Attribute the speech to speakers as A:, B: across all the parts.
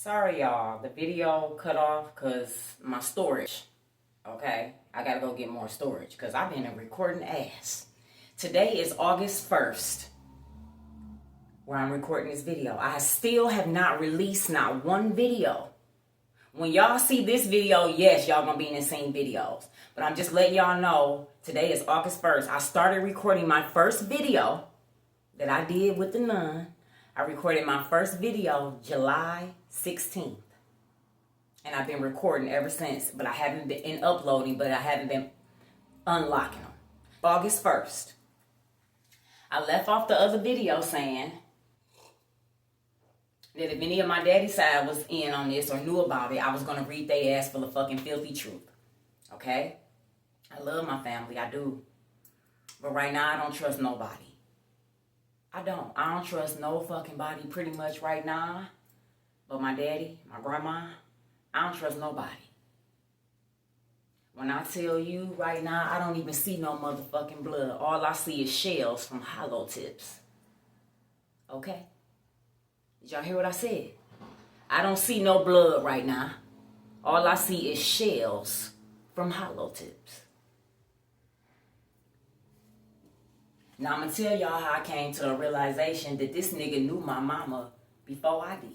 A: Sorry, y'all. The video cut off because my storage. Okay? I gotta go get more storage because I've been a recording ass. Today is August 1st where I'm recording this video. I still have not released not one video. When y'all see this video, yes, y'all gonna be in the same videos. But I'm just letting y'all know, today is August 1st. I started recording my first video that I did with the nun. I recorded my first video July 16th. And I've been recording ever since. But I haven't been uploading, but I haven't been unlocking them. August 1st. I left off the other video saying that if any of my daddy's side was in on this or knew about it, I was going to read their ass full of fucking filthy truth. Okay? I love my family. I do. But right now, I don't trust nobody. I don't trust no fucking body pretty much right now. But my daddy, my grandma, I don't trust nobody. When I tell you right now, I don't even see no motherfucking blood. All I see is shells from hollow tips. Okay? Did y'all hear what I said? I don't see no blood right now. All I see is shells from hollow tips. Now I'm going to tell y'all how I came to a realization that this nigga knew my mama before I did.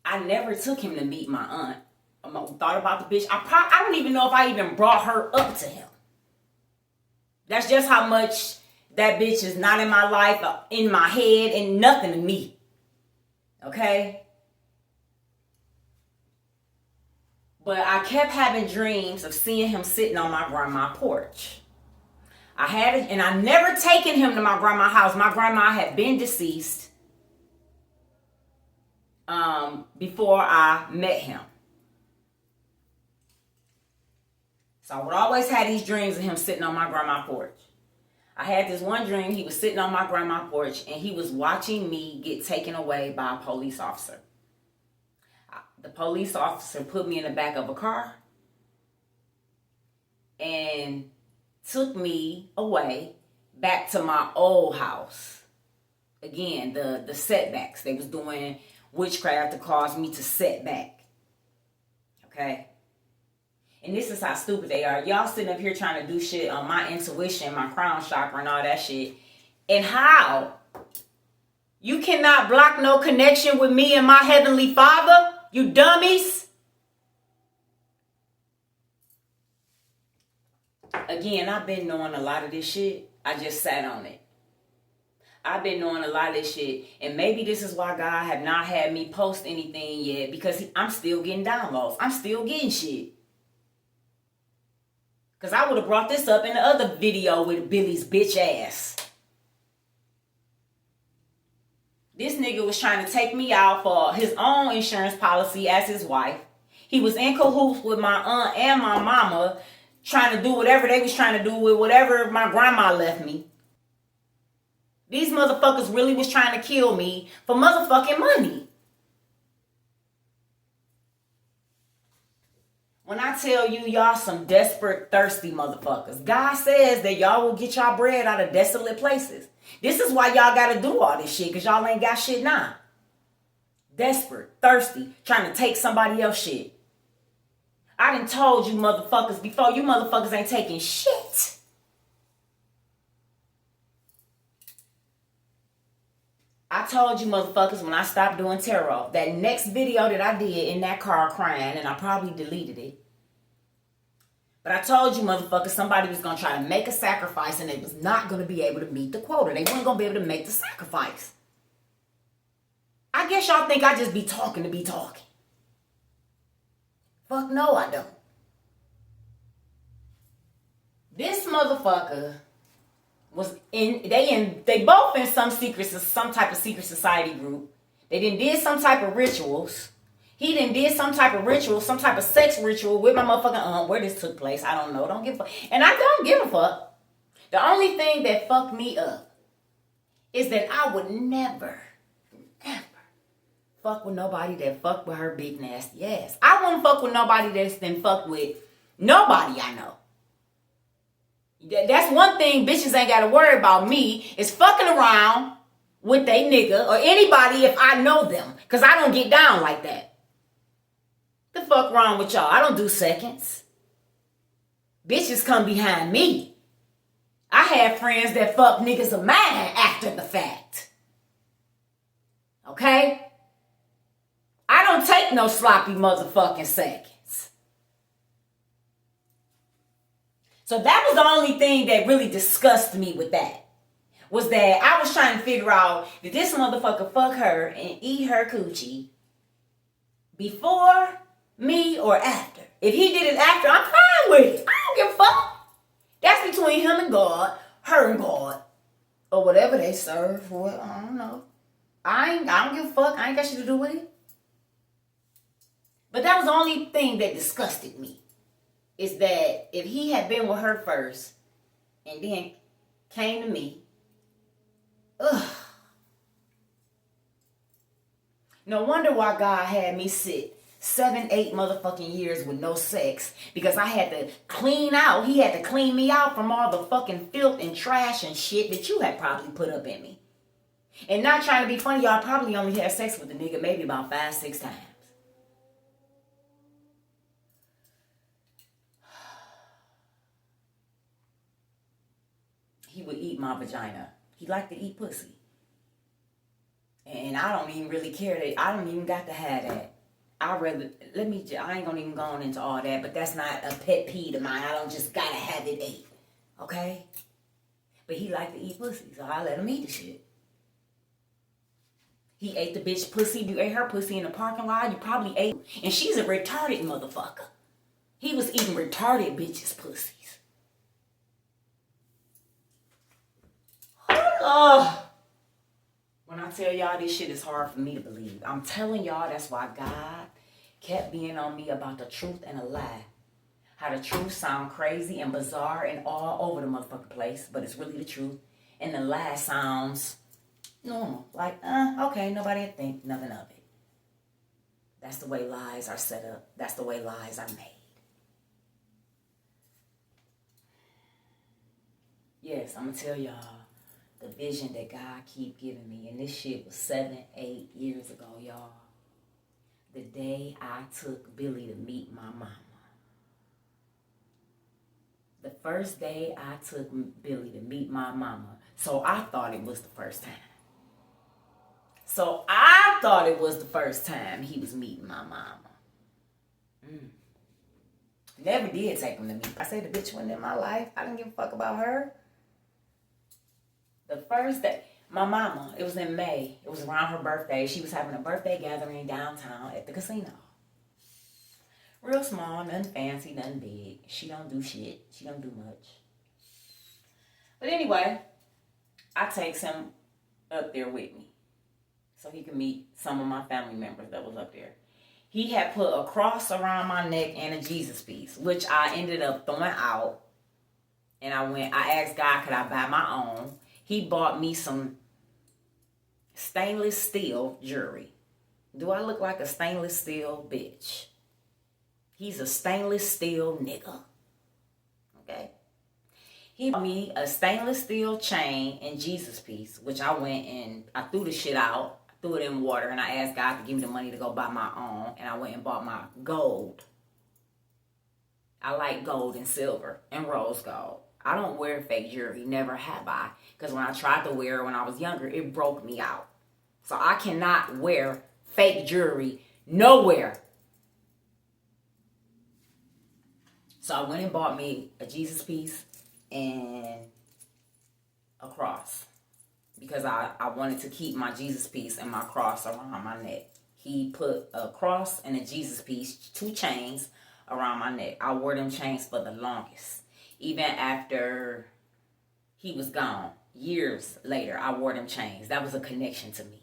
A: I never took him to meet my aunt. I thought about the bitch. I don't even know if I even brought her up to him. That's just how much that bitch is not in my life, in my head, and nothing to me. Okay? But I kept having dreams of seeing him sitting on my grandma's porch. I had it, and I never taken him to my grandma's house. My grandma had been deceased before I met him. So I would always have these dreams of him sitting on my grandma's porch. I had this one dream, he was sitting on my grandma's porch, and he was watching me get taken away by a police officer. The police officer put me in the back of a car and took me away back to my old house. Again, the setbacks. They was doing witchcraft to cause me to set back. Okay? And this is how stupid they are. Y'all sitting up here trying to do shit on my intuition, my crown chakra and all that shit. And how? You cannot block no connection with me and my heavenly father? You dummies? Again, I've been knowing a lot of this shit. I just sat on it. I've been knowing a lot of this shit. And maybe this is why God have not had me post anything yet. Because I'm still getting downloads. I'm still getting shit. Because I would have brought this up in the other video with Billy's bitch ass. This nigga was trying to take me out for his own insurance policy as his wife. He was in cahoots with my aunt and my mama, trying to do whatever they was trying to do with whatever my grandma left me. These motherfuckers really was trying to kill me for motherfucking money. When I tell you y'all some desperate, thirsty motherfuckers, God says that y'all will get y'all bread out of desolate places. This is why y'all got to do all this shit, because y'all ain't got shit now. Desperate, thirsty, trying to take somebody else's shit. I done told you motherfuckers before, you motherfuckers ain't taking shit. I told you motherfuckers when I stopped doing tarot, that next video that I did in that car crying, and I probably deleted it. But I told you motherfuckers somebody was going to try to make a sacrifice and they was not going to be able to meet the quota. They weren't going to be able to make the sacrifice. I guess y'all think I just be talking to be talking. Fuck no, I don't. This motherfucker was they both in some type of secret society group. They did some type of rituals. He did some type of ritual, some type of sex ritual with my motherfucking aunt. Where this took place, I don't know. Don't give a fuck. And I don't give a fuck. The only thing that fucked me up is that I would never, ever fuck with nobody that fucked with her big nasty ass. I wouldn't fuck with nobody that's been fucked with nobody I know. That's one thing bitches ain't got to worry about me is fucking around with they nigga or anybody if I know them. Because I don't get down like that. The fuck wrong with y'all? I don't do seconds. Bitches come behind me. I have friends that fuck niggas of mine after the fact. Okay? I don't take no sloppy motherfucking seconds. So that was the only thing that really disgusted me with that. Was that I was trying to figure out, did this motherfucker fuck her and eat her coochie before me or after? If he did it after, I'm fine with it. I don't give a fuck. That's between him and God, her and God, or whatever they serve. Well, I don't know. I don't give a fuck. I ain't got shit to do with it. But that was the only thing that disgusted me. Is that if he had been with her first and then came to me, ugh. No wonder why God had me sit 7, 8 motherfucking years with no sex. Because I had to clean out. He had to clean me out from all the fucking filth and trash and shit that you had probably put up in me. And not trying to be funny, y'all probably only had sex with the nigga maybe about 5, 6 times. He would eat my vagina. He liked to eat pussy. And I don't even really care that, I don't even got to have that. I ain't gonna even go into all that, but that's not a pet peeve of mine. I don't just gotta have it ate. Okay? But he liked to eat pussy, so I let him eat the shit. He ate the bitch pussy. You ate her pussy in the parking lot. You probably ate. And she's a retarded motherfucker. He was eating retarded bitches' pussies. Oh. When I tell y'all this shit is hard for me to believe. I'm telling y'all that's why God kept being on me about the truth and a lie. How the truth sound crazy and bizarre and all over the motherfucking place, but it's really the truth. And the lie sounds normal. Like, okay, nobody would think nothing of it. That's the way lies are set up. That's the way lies are made. Yes, I'm going to tell y'all the vision that God keep giving me. And this shit was 7, 8 years ago, y'all. The day I took Billy to meet my mama. The first day I took Billy to meet my mama. So I thought it was the first time. He was meeting my mama. Never did take him to meet. I said the bitch wasn't in my life. I didn't give a fuck about her. The first day, my mama, it was in May. It was around her birthday. She was having a birthday gathering downtown at the casino. Real small, nothing fancy, nothing big. She don't do shit. She don't do much. But anyway, I takes him up there with me so he could meet some of my family members that was up there. He had put a cross around my neck and a Jesus piece, which I ended up throwing out. And I asked God, could I buy my own? He bought me some stainless steel jewelry. Do I look like a stainless steel bitch? He's a stainless steel nigga. Okay? He bought me a stainless steel chain and Jesus piece, which I went and I threw the shit out. I threw it in water and I asked God to give me the money to go buy my own. And I went and bought my gold. I like gold and silver and rose gold. I don't wear fake jewelry. Never have I. Because when I tried to wear it when I was younger, it broke me out. So I cannot wear fake jewelry nowhere. So I went and bought me a Jesus piece and a cross. Because I wanted to keep my Jesus piece and my cross around my neck. He put a cross and a Jesus piece, 2 chains around my neck. I wore them chains for the longest. Even after he was gone, years later, I wore them chains. That was a connection to me.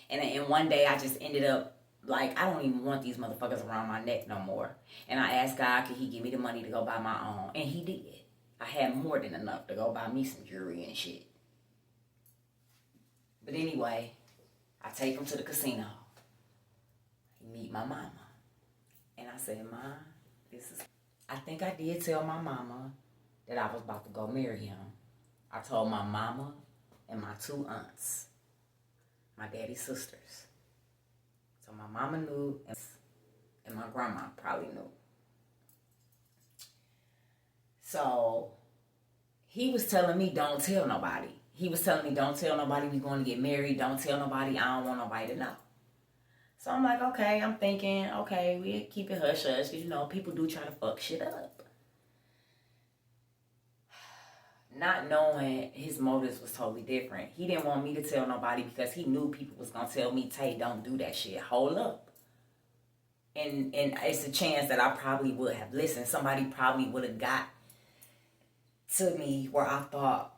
A: And one day I just ended up like, I don't even want these motherfuckers around my neck no more. And I asked God, could he give me the money to go buy my own? And he did. I had more than enough to go buy me some jewelry and shit. But anyway, I take him to the casino. He meet my mama. And I said, Ma, I think I did tell my mama that I was about to go marry him. I told my mama and my 2 aunts. my daddy's sisters. So my mama knew, and my grandma probably knew. So he was telling me, don't tell nobody. He was telling me, don't tell nobody we're going to get married. Don't tell nobody. I don't want nobody to know. So I'm like, okay. I'm thinking, okay, we'll keep it hush-hush. Because, you know, people do try to fuck shit up. Not knowing his motives was totally different. He didn't want me to tell nobody because he knew people was going to tell me, Tay, don't do that shit. Hold up. And it's a chance that I probably would have listened. Somebody probably would have got to me where I thought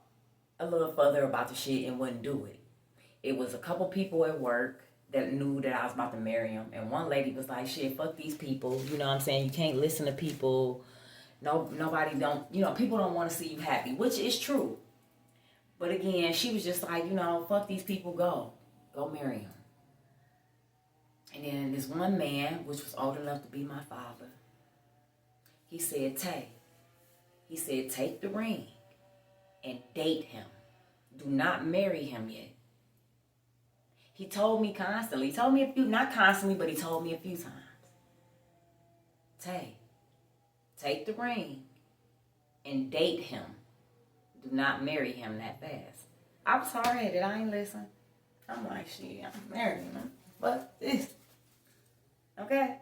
A: a little further about the shit and wouldn't do it. It was a couple people at work that knew that I was about to marry him. And one lady was like, shit, fuck these people. You know what I'm saying? You can't listen to people. No, nobody don't, you know, people don't want to see you happy, which is true. But again, she was just like, you know, fuck these people, go marry him. And then this one man, which was old enough to be my father, he said, Tay, he said, take the ring and date him. Do not marry him yet. He told me constantly, he told me a few, not constantly, but he told me a few times, Tay, take the ring and date him. Do not marry him that fast. I was hard-headed. I ain't listen. I'm like, shit, I'm marrying him. Fuck this. Okay?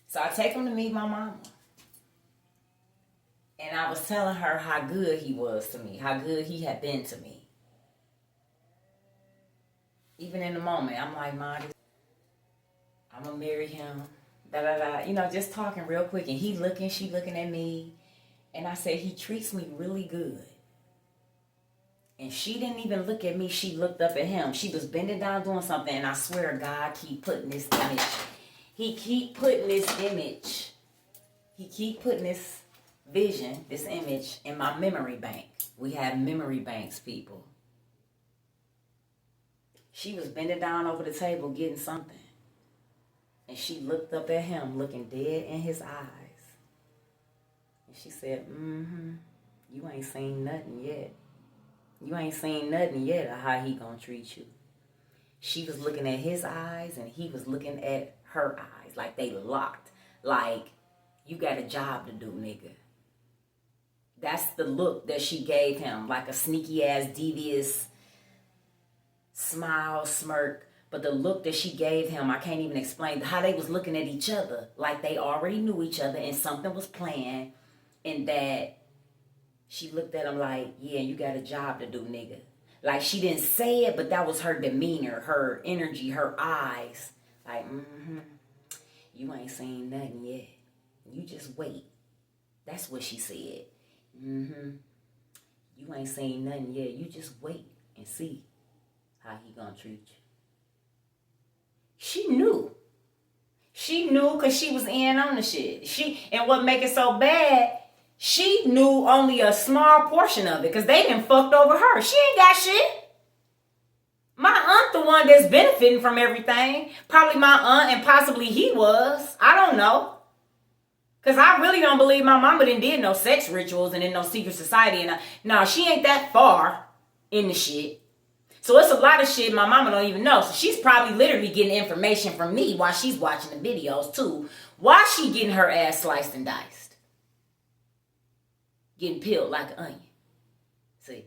A: So I take him to meet my mama. And I was telling her how good he was to me, how good he had been to me. Even in the moment, I'm like, Ma, I'm going to marry him. Da-da-da. You know, just talking real quick. And he looking, she looking at me. And I said, he treats me really good. And she didn't even look at me. She looked up at him. She was bending down doing something. And I swear God keep putting this image. He keep putting this image. He keep putting this vision, this image in my memory bank. We have memory banks, people. She was bending down over the table getting something. And she looked up at him, looking dead in his eyes. And she said, you ain't seen nothing yet. You ain't seen nothing yet of how he gonna treat you. She was looking at his eyes and he was looking at her eyes like they locked. Like, you got a job to do, nigga. That's the look that she gave him, like a sneaky ass, devious smile, smirk. But the look that she gave him, I can't even explain how they was looking at each other. Like they already knew each other and something was planned. And that she looked at him like, yeah, you got a job to do, nigga. Like she didn't say it, but that was her demeanor, her energy, her eyes. Like, you ain't seen nothing yet. You just wait. That's what she said. You ain't seen nothing yet. You just wait and see how he gonna treat you. She knew. She knew because she was in on the shit. And what make it so bad, she knew only a small portion of it because they done fucked over her. She ain't got shit. My aunt the one that's benefiting from everything. Probably my aunt and possibly he was. I don't know. Because I really don't believe my mama did no sex rituals and in no secret society. And no, she ain't that far in the shit. So it's a lot of shit my mama don't even know. So she's probably literally getting information from me while she's watching the videos too. While she getting her ass sliced and diced. Getting peeled like an onion. See?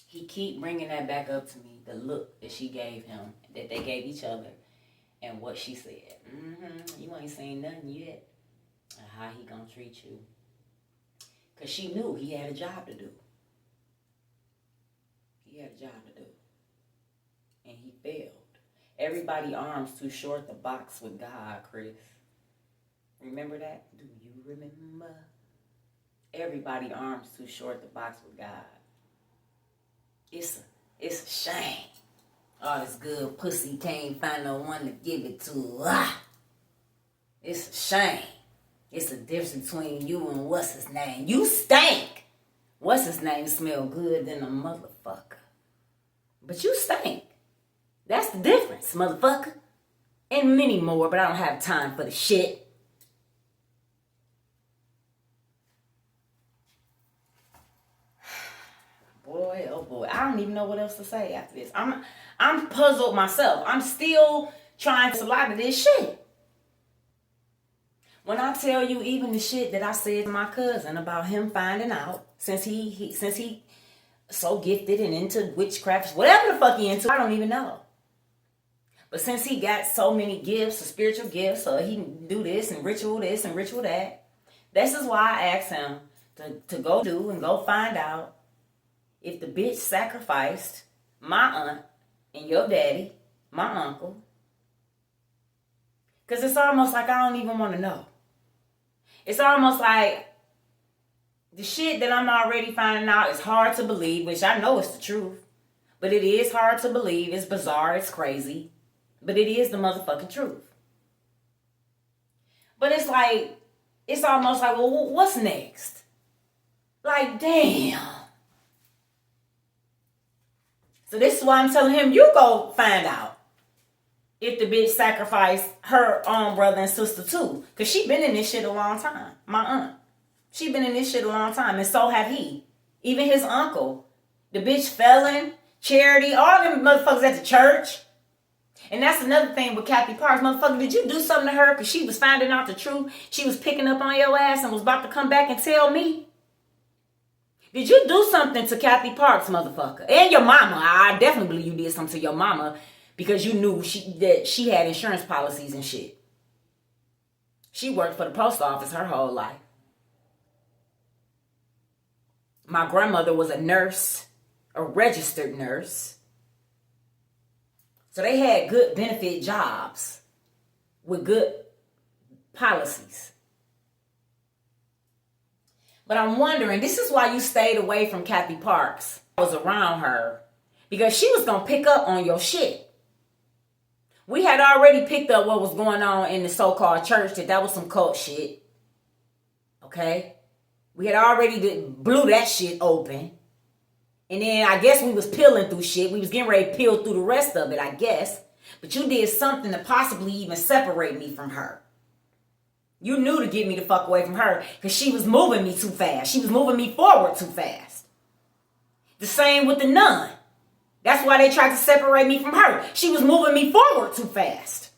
A: He keep bringing that back up to me. The look that she gave him. That they gave each other. And what she said. You ain't seen nothing yet. How he gonna treat you. Because she knew he had a job to do. He had a job to do. And he failed. Everybody arms too short to box with God, Chris. Remember that? Do you remember? Everybody arms too short to box with God. It's a shame. All this good pussy can't find no one to give it to. It's a shame. It's the difference between you and what's his name. You stink. What's his name smell good than a motherfucker. But you stink. That's the difference, motherfucker. And many more, but I don't have time for the shit. boy, oh boy. I don't even know what else to say after this. I'm puzzled myself. I'm still trying to a lot of this shit. When I tell you even the shit that I said to my cousin about him finding out, since he so gifted and into witchcraft, whatever the fuck he into, I don't even know. But since he got so many gifts, spiritual gifts, so he can do this and ritual that, this is why I asked him to go do and go find out if the bitch sacrificed my aunt and your daddy, my uncle. Because it's almost like I don't even want to know. It's almost like the shit that I'm already finding out is hard to believe, which I know is the truth. But it is hard to believe. It's bizarre. It's crazy. But it is the motherfucking truth. But it's like, it's almost like, well, what's next? Like, damn. So this is why I'm telling him, you go find out if the bitch sacrificed her own brother and sister too. Because she been in this shit a long time. My aunt. She been in this shit a long time. And so have he. Even his uncle. The bitch felon, charity, all them motherfuckers at the church. And that's another thing with Kathy Parks. Motherfucker, did you do something to her because she was finding out the truth? She was picking up on your ass and was about to come back and tell me? Did you do something to Kathy Parks, motherfucker? And your mama. I definitely believe you did something to your mama because you knew that she had insurance policies and shit. She worked for the post office her whole life. My grandmother was a nurse, a registered nurse. So they had good benefit jobs with good policies. But I'm wondering, this is why you stayed away from Kathy Parks. I was around her because she was going to pick up on your shit. We had already picked up what was going on in the so-called church, that was some cult shit. Okay? We had already blew that shit open. And then I guess we was peeling through shit. We was getting ready to peel through the rest of it, I guess. But you did something to possibly even separate me from her. You knew to get me the fuck away from her because she was moving me too fast. She was moving me forward too fast. The same with the nun. That's why they tried to separate me from her. She was moving me forward too fast.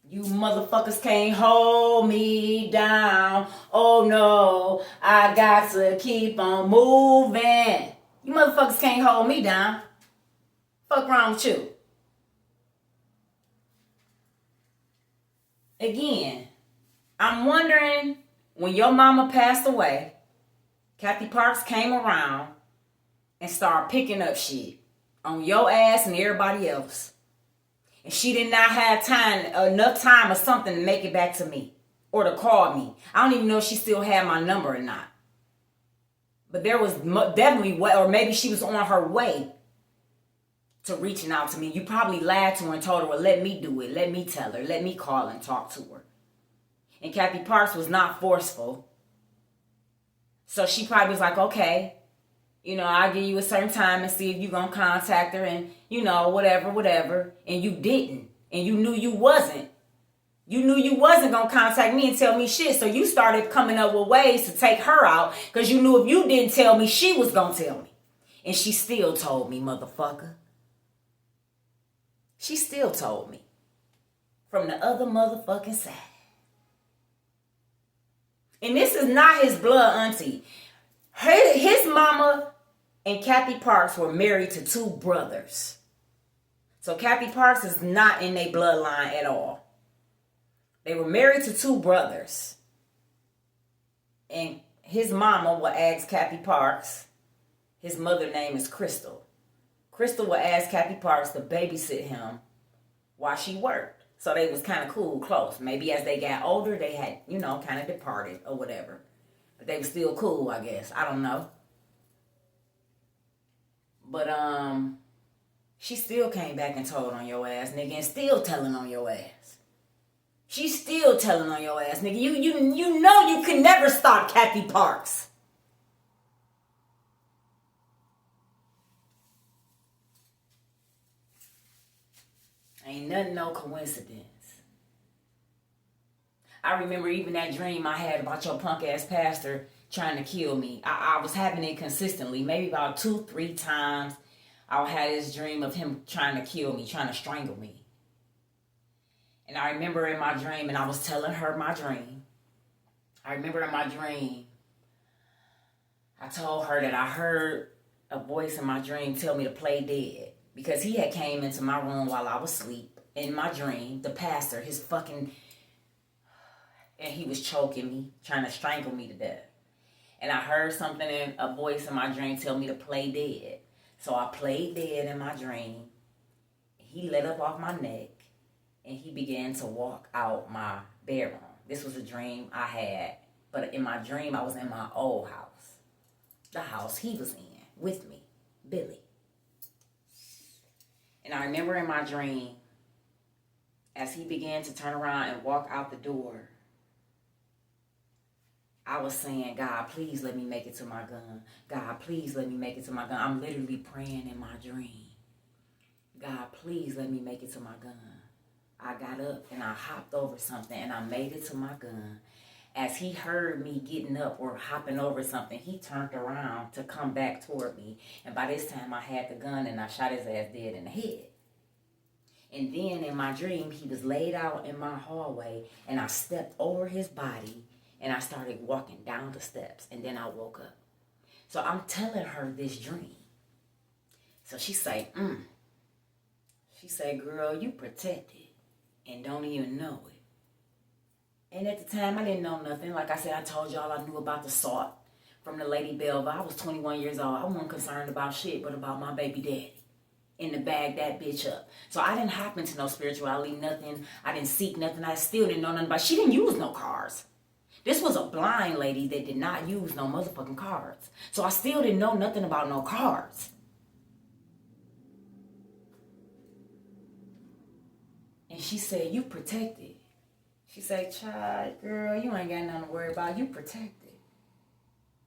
A: You motherfuckers can't hold me down. Oh no, I got to keep on moving. You motherfuckers can't hold me down. Fuck wrong with you? Again, I'm wondering, when your mama passed away, Kathy Parks came around and started picking up shit on your ass and everybody else. And she did not have enough time or something to make it back to me or to call me. I don't even know if she still had my number or not. But there was definitely, or maybe she was on her way to reaching out to me. You probably lied to her and told her, well, let me do it. Let me tell her. Let me call and talk to her. And Kathy Parks was not forceful. So she probably was like, okay, I'll give you a certain time and see if you're going to contact her and, whatever. And you didn't. And you knew you wasn't. You knew you wasn't going to contact me and tell me shit. So you started coming up with ways to take her out because you knew if you didn't tell me, she was going to tell me. And she still told me, motherfucker. She still told me. From the other motherfucking side. And this is not his blood auntie. His mama and Kathy Parks were married to two brothers. So Kathy Parks is not in their bloodline at all. They were married to two brothers. And his mama will ask Kathy Parks. His mother's name is Crystal. Crystal will ask Kathy Parks to babysit him while she worked. So they was kind of cool, close. Maybe as they got older, they had, kind of departed or whatever. But they were still cool, I guess. I don't know. But, she still came back and told on your ass, nigga, and still telling on your ass. She's still telling on your ass, nigga. You know you can never stop Kathy Parks. Ain't nothing no coincidence. I remember even that dream I had about your punk ass pastor trying to kill me. I was having it consistently, maybe about 2-3 times. I had this dream of him trying to kill me, trying to strangle me. And I remember in my dream, and I was telling her my dream. I remember in my dream, I told her that I heard a voice in my dream tell me to play dead. Because he had came into my room while I was asleep. In my dream, the pastor, and he was choking me, trying to strangle me to death. And I heard something in a voice in my dream tell me to play dead. So I played dead in my dream. He let up off my neck. And he began to walk out my bedroom. This was a dream I had. But in my dream, I was in my old house. The house he was in with me, Billy. And I remember in my dream, as he began to turn around and walk out the door, I was saying, God, please let me make it to my gun. God, please let me make it to my gun. I'm literally praying in my dream. God, please let me make it to my gun. I got up and I hopped over something and I made it to my gun. As he heard me getting up or hopping over something, he turned around to come back toward me. And by this time, I had the gun and I shot his ass dead in the head. And then in my dream, he was laid out in my hallway and I stepped over his body and I started walking down the steps. And then I woke up. So I'm telling her this dream. So she say, She say, girl, you protected and don't even know it. And at the time, I didn't know nothing. Like I said, I told y'all I knew about the salt from the Lady Belva. I was 21 years old. I wasn't concerned about shit but about my baby daddy. And to bag that bitch up. So I didn't hop into no spirituality, nothing. I didn't seek nothing. I still didn't know nothing about. She didn't use no cards. This was a blind lady that did not use no motherfucking cards. So I still didn't know nothing about no cards. And she said, you protected. She said, child, girl, you ain't got nothing to worry about. You protected.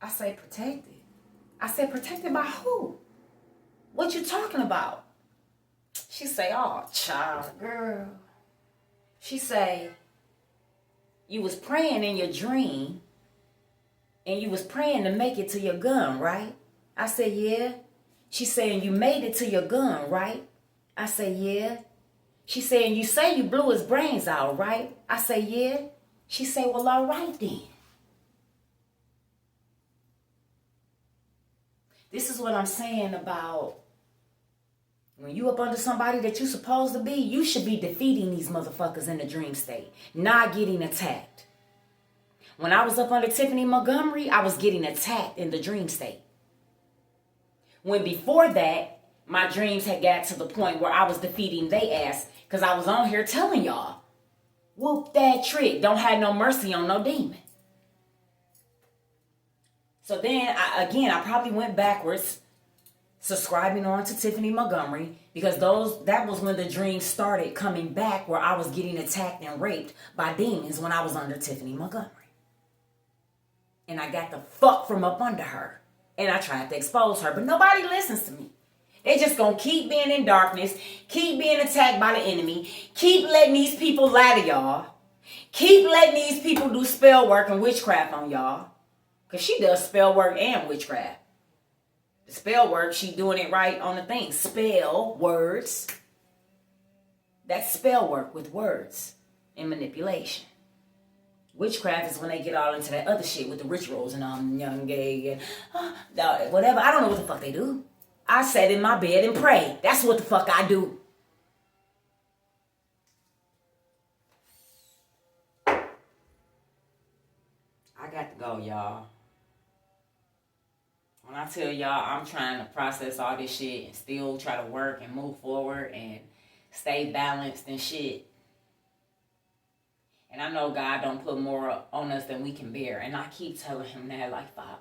A: I say, protected? I said, protected by who? What you talking about? She say, oh, child, girl. She say, you was praying in your dream and you was praying to make it to your gun, right? I said, yeah. She saying, you made it to your gun, right? I say, yeah. She saying, you say you blew his brains out, right? I say, yeah. She say, well, all right then. This is what I'm saying about when you up under somebody that you supposed to be, you should be defeating these motherfuckers in the dream state, not getting attacked. When I was up under Tiffany Montgomery, I was getting attacked in the dream state. When before that, my dreams had got to the point where I was defeating they ass because I was on here telling y'all, whoop that trick, don't have no mercy on no demon. So then, I probably went backwards, subscribing on to Tiffany Montgomery, because that was when the dreams started coming back where I was getting attacked and raped by demons when I was under Tiffany Montgomery. And I got the fuck from up under her. And I tried to expose her, but nobody listens to me. They just gonna keep being in darkness, keep being attacked by the enemy, keep letting these people lie to y'all, keep letting these people do spell work and witchcraft on y'all. Because she does spell work and witchcraft. The spell work, she doing it right on the thing. Spell words. That's spell work with words and manipulation. Witchcraft is when they get all into that other shit with the rituals and young gay and whatever. I don't know what the fuck they do. I sat in my bed and prayed. That's what the fuck I do. I got to go, y'all. When I tell y'all I'm trying to process all this shit and still try to work and move forward and stay balanced and shit. And I know God don't put more on us than we can bear. And I keep telling him that, like, Father,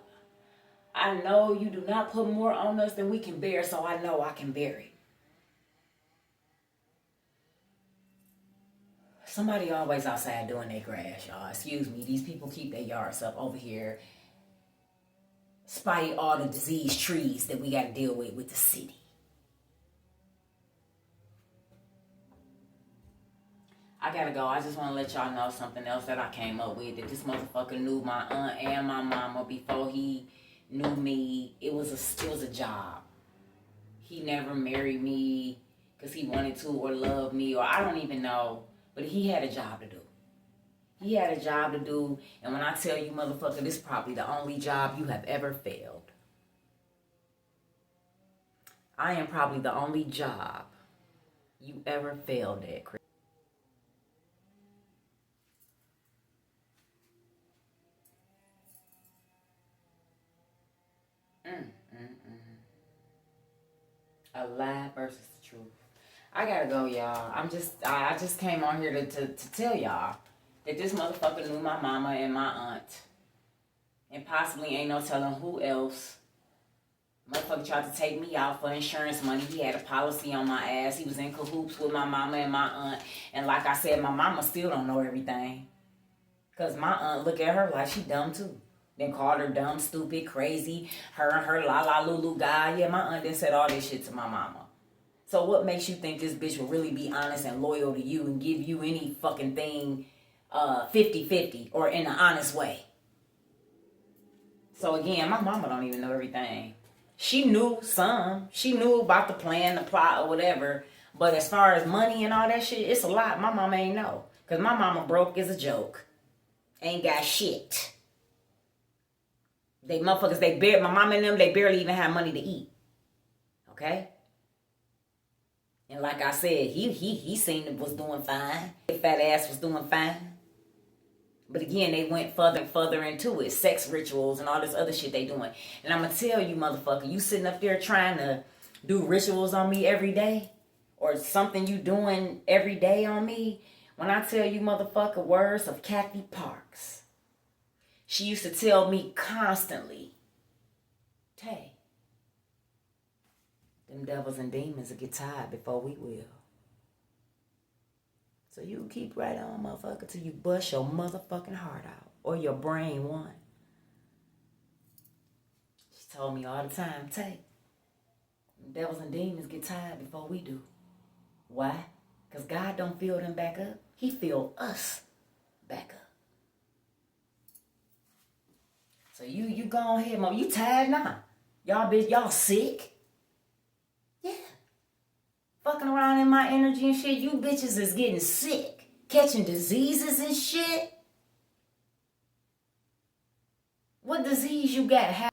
A: I know you do not put more on us than we can bear, so I know I can bear it. Somebody always outside doing their grass, y'all. Excuse me. These people keep their yards up over here. Spite all the diseased trees that we got to deal with the city. I gotta go. I just want to let y'all know something else that I came up with. That this motherfucker knew my aunt and my mama before he knew me. It was a job. He never married me because he wanted to or loved me, or I don't even know. But he had a job to do. He had a job to do. And when I tell you, motherfucker, this is probably the only job you have ever failed. I am probably the only job you ever failed at, Chris. A lie versus the truth. I gotta go, y'all. I just came on here to tell y'all that this motherfucker knew my mama and my aunt. And possibly ain't no telling who else. Motherfucker tried to take me out for insurance money. He had a policy on my ass. He was in cahoots with my mama and my aunt. And like I said, my mama still don't know everything. Because my aunt look at her like she dumb too. Then called her dumb, stupid, crazy. Her and her la la lulu guy. Yeah, my aunt done said all this shit to my mama. So what makes you think this bitch will really be honest and loyal to you and give you any fucking thing 50-50 or in an honest way? So again, my mama don't even know everything. She knew some. She knew about the plan, the plot, or whatever. But as far as money and all that shit, it's a lot. My mama ain't know. Because my mama broke as a joke. Ain't got shit. They motherfuckers, my mama and them, they barely even have money to eat. Okay? And like I said, he seemed to was doing fine. His fat ass was doing fine. But again, they went further and further into it. Sex rituals and all this other shit they doing. And I'm going to tell you, motherfucker, you sitting up there trying to do rituals on me every day? Or something you doing every day on me? When I tell you, motherfucker, words of Kathy Parks. She used to tell me constantly, Tay, them devils and demons will get tired before we will. So you keep right on, motherfucker, till you bust your motherfucking heart out. Or your brain one. She told me all the time, Tay, them devils and demons get tired before we do. Why? Because God don't fill them back up. He fill us back up. So you go ahead, mom. You tired now. Y'all bitch, y'all sick? Yeah. Fucking around in my energy and shit. You bitches is getting sick. Catching diseases and shit. What disease you got?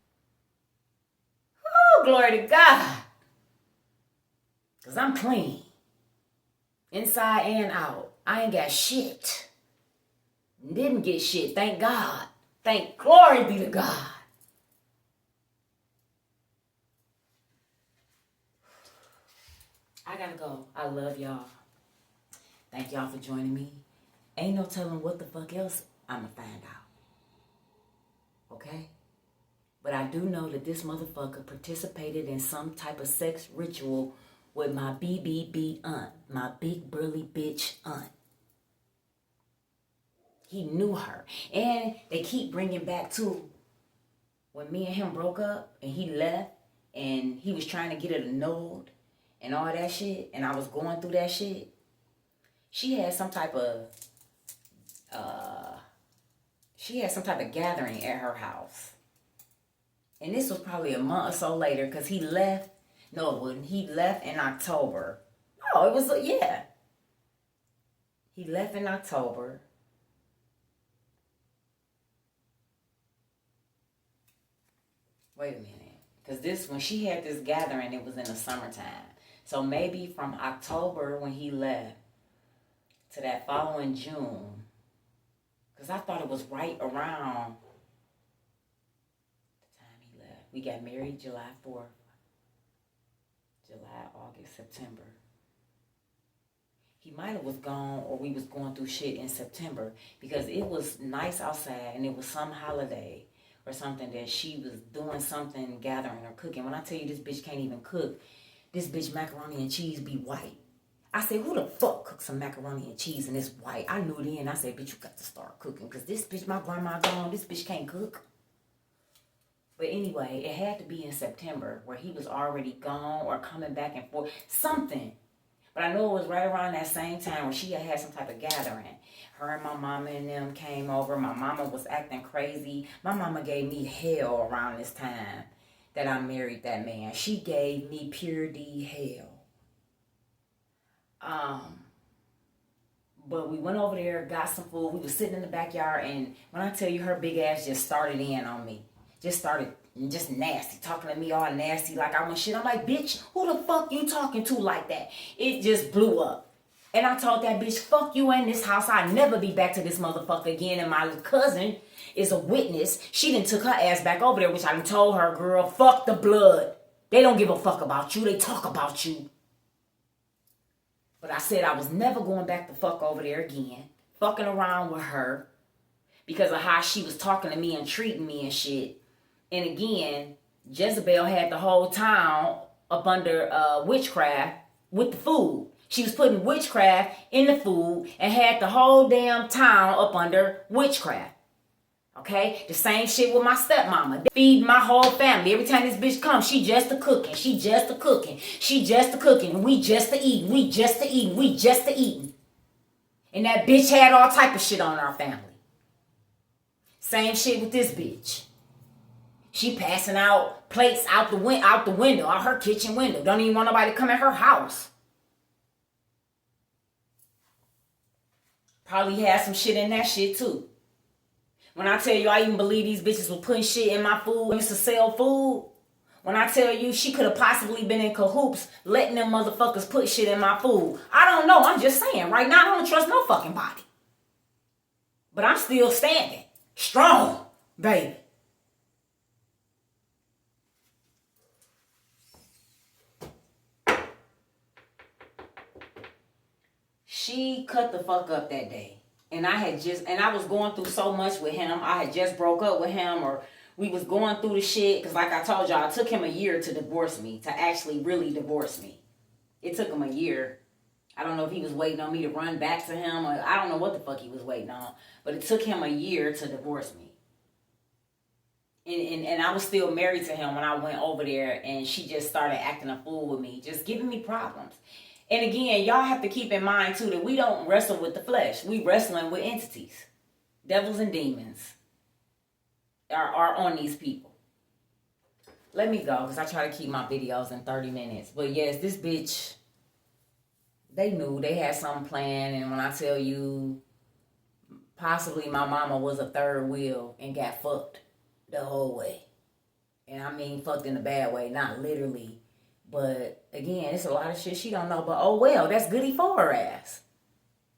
A: Oh, glory to God. Because I'm clean. Inside and out. I ain't got shit. Didn't get shit. Thank God. Thank glory be to God. I gotta go. I love y'all. Thank y'all for joining me. Ain't no telling what the fuck else I'ma find out. Okay? But I do know that this motherfucker participated in some type of sex ritual with my BBB aunt. My big burly bitch aunt. He knew her. And they keep bringing back to when me and him broke up and he left and he was trying to get it annulled and all that shit. And I was going through that shit. She had some type of gathering at her house. And this was probably a month or so later because he left. No, it wasn't. He left in October. No, it was, yeah. He left in October. Wait a minute. Because when she had this gathering, it was in the summertime. So maybe from October when he left to that following June. Because I thought it was right around the time he left. We got married July 4th. July, August, September. He might have was gone or we was going through shit in September. Because it was nice outside and it was some holiday. Or something that she was doing something, gathering or cooking. When I tell you this bitch can't even cook, this bitch macaroni and cheese be white. I said, who the fuck cooks some macaroni and cheese and it's white? I knew then. I said, bitch, you got to start cooking. Because this bitch, my grandma gone, this bitch can't cook. But anyway, it had to be in September where he was already gone or coming back and forth. Something. But I know it was right around that same time when she had some type of gathering. Her and my mama and them came over. My mama was acting crazy. My mama gave me hell around this time that I married that man. She gave me pure D hell. But we went over there, got some food. We was sitting in the backyard, and when I tell you, her big ass just started in on me. Just nasty, talking to me all nasty like I want shit. I'm like, bitch, who the fuck you talking to like that? It just blew up. And I told that bitch, fuck you in this house. I'll never be back to this motherfucker again. And my cousin is a witness. She done took her ass back over there, which I done told her, girl, fuck the blood. They don't give a fuck about you. They talk about you. But I said I was never going back to fuck over there again. Fucking around with her. Because of how she was talking to me and treating me and shit. And again, Jezebel had the whole town up under witchcraft with the food. She was putting witchcraft in the food and had the whole damn town up under witchcraft. Okay? The same shit with my stepmama. They feed my whole family. Every time this bitch comes, she just a cooking. She just a cooking. She just a cooking. And we just a eating. We just a eating. We just a eating. And that bitch had all type of shit on our family. Same shit with this bitch. She passing out plates out the window, out her kitchen window. Don't even want nobody to come in her house. Probably had some shit in that shit too. When I tell you I even believe these bitches were putting shit in my food, used to sell food. When I tell you she could have possibly been in cahoots letting them motherfuckers put shit in my food. I don't know. I'm just saying. Right now I don't trust no fucking body. But I'm still standing. Strong, baby. She cut the fuck up that day. And I was going through so much with him. I had just broke up with him, or we was going through the shit. Because like I told y'all, it took him a year to divorce me, to actually really divorce me. It took him a year. I don't know if he was waiting on me to run back to him, or I don't know what the fuck he was waiting on. But it took him a year to divorce me. And I was still married to him when I went over there, and she just started acting a fool with me, just giving me problems. And again, y'all have to keep in mind, too, that we don't wrestle with the flesh. We wrestling with entities. Devils and demons are on these people. Let me go, because I try to keep my videos in 30 minutes. But yes, this bitch, they knew they had something planned. And when I tell you, possibly my mama was a third wheel and got fucked the whole way. And I mean fucked in a bad way, not literally. But, again, it's a lot of shit she don't know. But, oh, well, that's goody for her ass.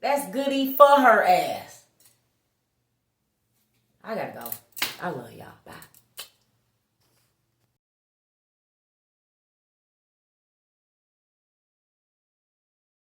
A: That's goody for her ass. I gotta go. I love y'all. Bye.